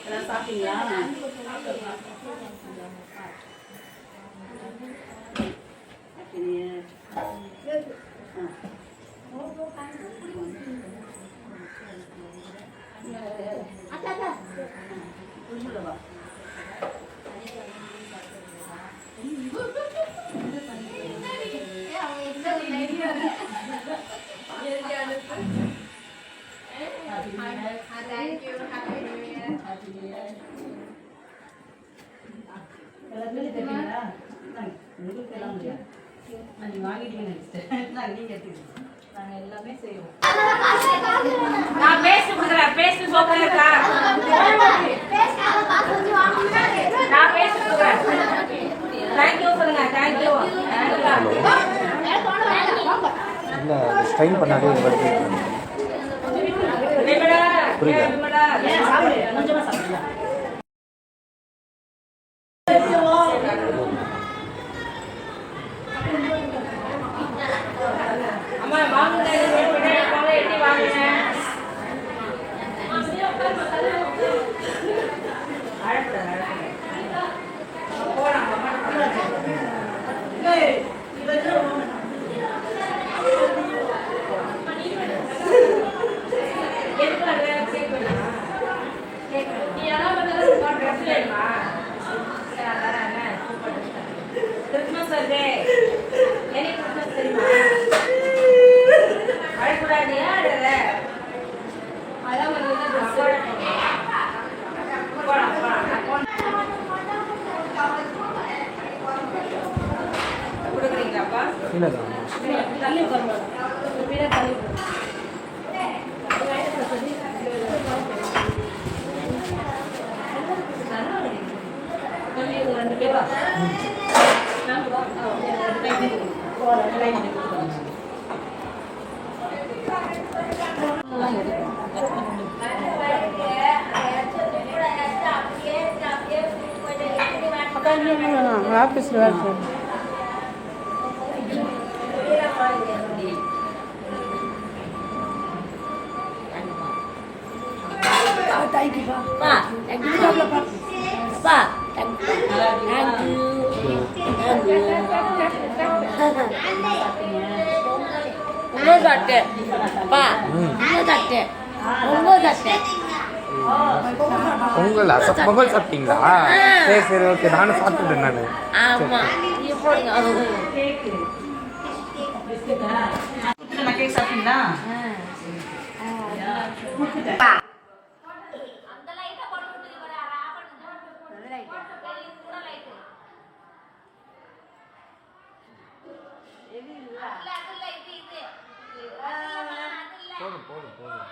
எல்லாம் சாப்பிட்டீங்களா? எல்லாமே செய்வோம். நான் பேஸ்ட் கொடுக்குறேன். பேஸ்ட் சோப்பு இருக்கா? நான் பேஸ்ட் கொடுக்குறேன். தேங்க்யூ சொல்லுங்க. தேங்க்யூ. இல்லை ஸ்ட்ரெயின் பண்ணாதே வருது. புரியல. கொஞ்சமாக சாப்பிடுங்க. அம்மா வாங்க எட்டி வாங்க. கிறிஸ்மஸ் வருது. எனக்கு கிறிஸ்மஸ் தெரியுமா? அழக்கூடாது. அதான் கொடுக்குறீங்களாப்பா? இல்லை தள்ளி உட்காரணும். தள்ளி ரெண்டு பேரா? ஆஃபீஸில் வேலை செய்யணும். பொங்கல் பொங்கல் சாப்பிட்டீங்களா? சரி சரி ஓகே. நானும் சாப்பிட்டுட்டேன். நான் கேக் சாப்பிட்டீங்களா? போதும் போதும் போதும்.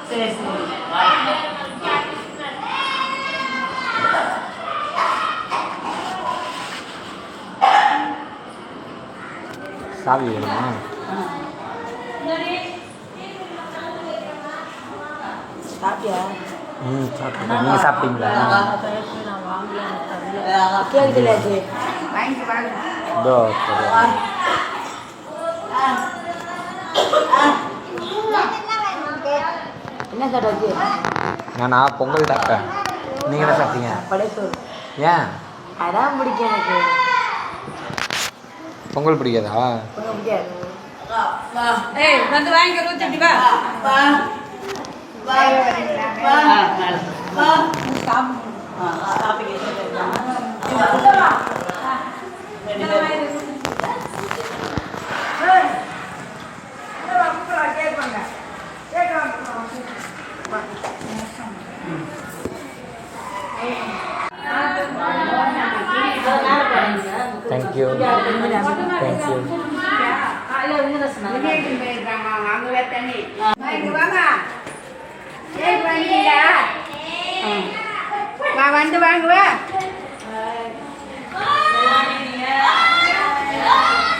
சரி சரி. சாவி வேணுமா? சாப்பிட்டியா? சாப்பிட்டேன். நீங்கள் சாப்பிட்டீங்களா? இதோ என்ன சாப்பிட்டாச்சு? நானா பொங்கல் சாப்பிட்டேன். நீங்கள் என்ன சாப்பிட்டீங்க? படைப்பு. ஏன்? அதான் பிடிக்கும் எனக்கு. பொங்கல் பிடிக்காதா? பொங்கல் பிடிக்காது. ஏய் வந்து வாங்கி ஊற்றி வா. கேட்பாங்க. தேங்க்யூ தேங்க்யூ வந்து வாங்குவா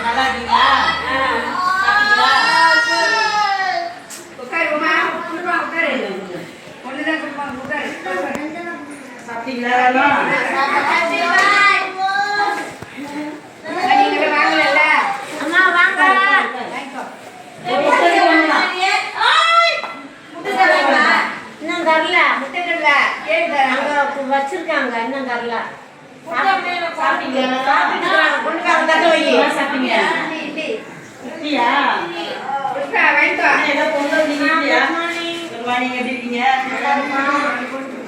நல்லா இருக்கீங்களா? சாப்பிட்டீங்களா? அம்மா வாங்க இன்னும் தரல அங்க வச்சிருக்காங்க இன்னும் தரல சாப்பிட்டீங்களா? சாப்பிட்டீங்க. இல்லையா? ஏதோ பொங்கல் நீங்க இல்லையா? Good morning, எப்படி இருக்கீங்க?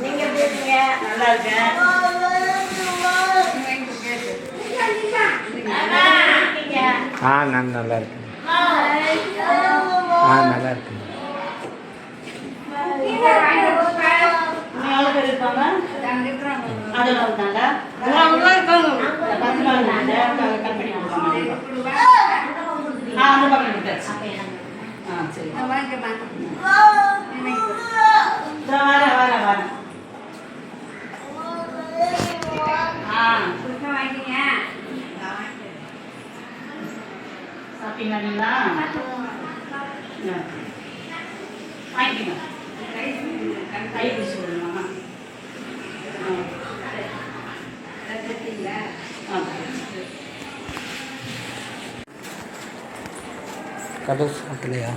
நீங்க எப்படி இருக்கீங்க நல்லா இருக்கேன். நான் நல்லா இருக்கேன் நல்லா இருக்கேன் இன்னும் எவ்வளோ பேர் இருப்பாங்க? அதில் வந்தாங்க. கட் பண்ணி கொடுப்பாங்க. அந்த பக்கம் கொடுத்தாச்சு. சரி. வரேன். சாப்பிட்டீங்களா நீங்களா? வாங்கிக்கோங்க. கை பிடிச்சி விடணுமா? கடை சாப்பிடலையா?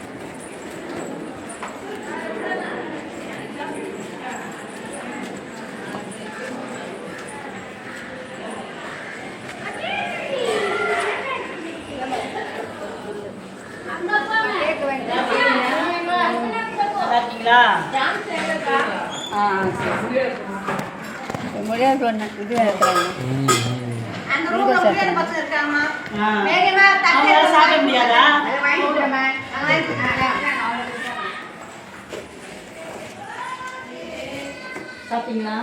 சாப்பிட்டீங்களா? முடியாது சொன்னேன் இது அவங்களால சாப்பிட முடியாதா? சாப்பிட்டீங்களா?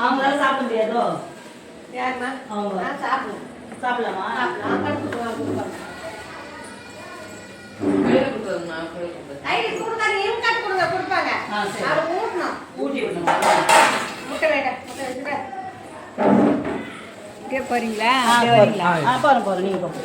அவங்களால சாப்பிட முடியாதோ? அவங்க சாப்பிடலாமா? ஊட்டி விடணுமா? போறீங்களா போறேன் நீங்க போங்க.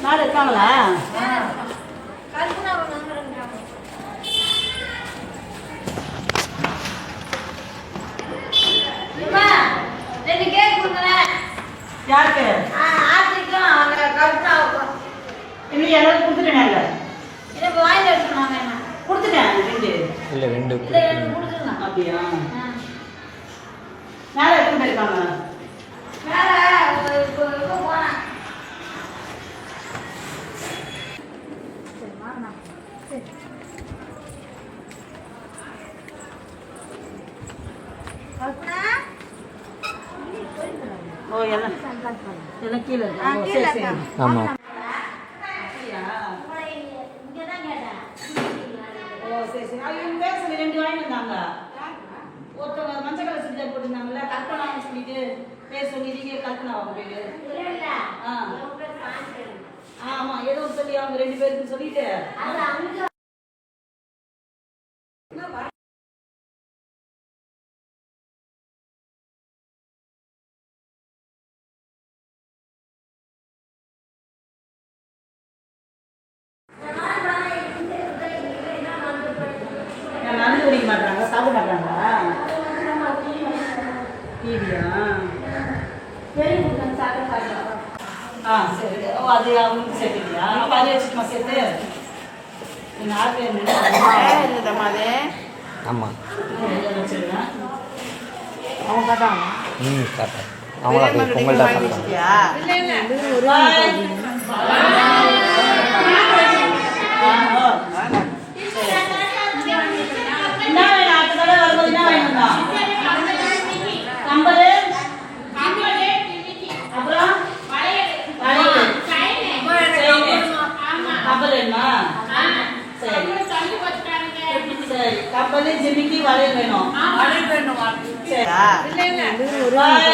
நாலு இருக்காங்களா? யாருக்கு? இன்னும் எல்லாரும் கொடுத்துட்டேன். கொடுத்துட்டேன் இல்லை 2 அப்படியா? மேலே எத்தனை பேர் இருக்காங்க? ஓ எல்லாம் கீழே இருக்கு. ஆமாம் அவங்க பேர் சொல்லி 2 வாங்கிட்டு வந்தாங்க. ஒருத்தவங்க மஞ்சள் கலர் சுடிதார் போட்டுருந்தாங்கல்ல, கல்பனான்னு சொல்லிட்டு பேர் சொல்லிருக்கீங்க. கல்பனா அவங்க பேரு. ஆமா ஏதோ சொல்லி அவங்க 2 பேருக்கு சொல்லிட்டு நடந்து குடிக்க மாட்டாங்க, சாப்பிட மாட்டாங்களா? டிவியா? சரி. ஓ அது அவங்களுக்கு சேர்த்துக்கியா? அப்போ அதை வச்சுட்டுமா சேர்த்து? 4 பேர் இருக்குதம்மா அது ஆமாம் வச்சுருக்கேன். அவங்க கட்டாங்க கரெக்டாக அவங்களா போய் பொங்கல் தான் சாப்பிட்டாங்க என்ன வேணும் அடுத்த தடவை வரும்போது என்ன வேணும்னா கம்பல் அப்புறம் வளையல் கம்பல் வேணுமா சரி சரி கம்பல் ஜிமிக்கி வளையல் வேணும் சரி பாய்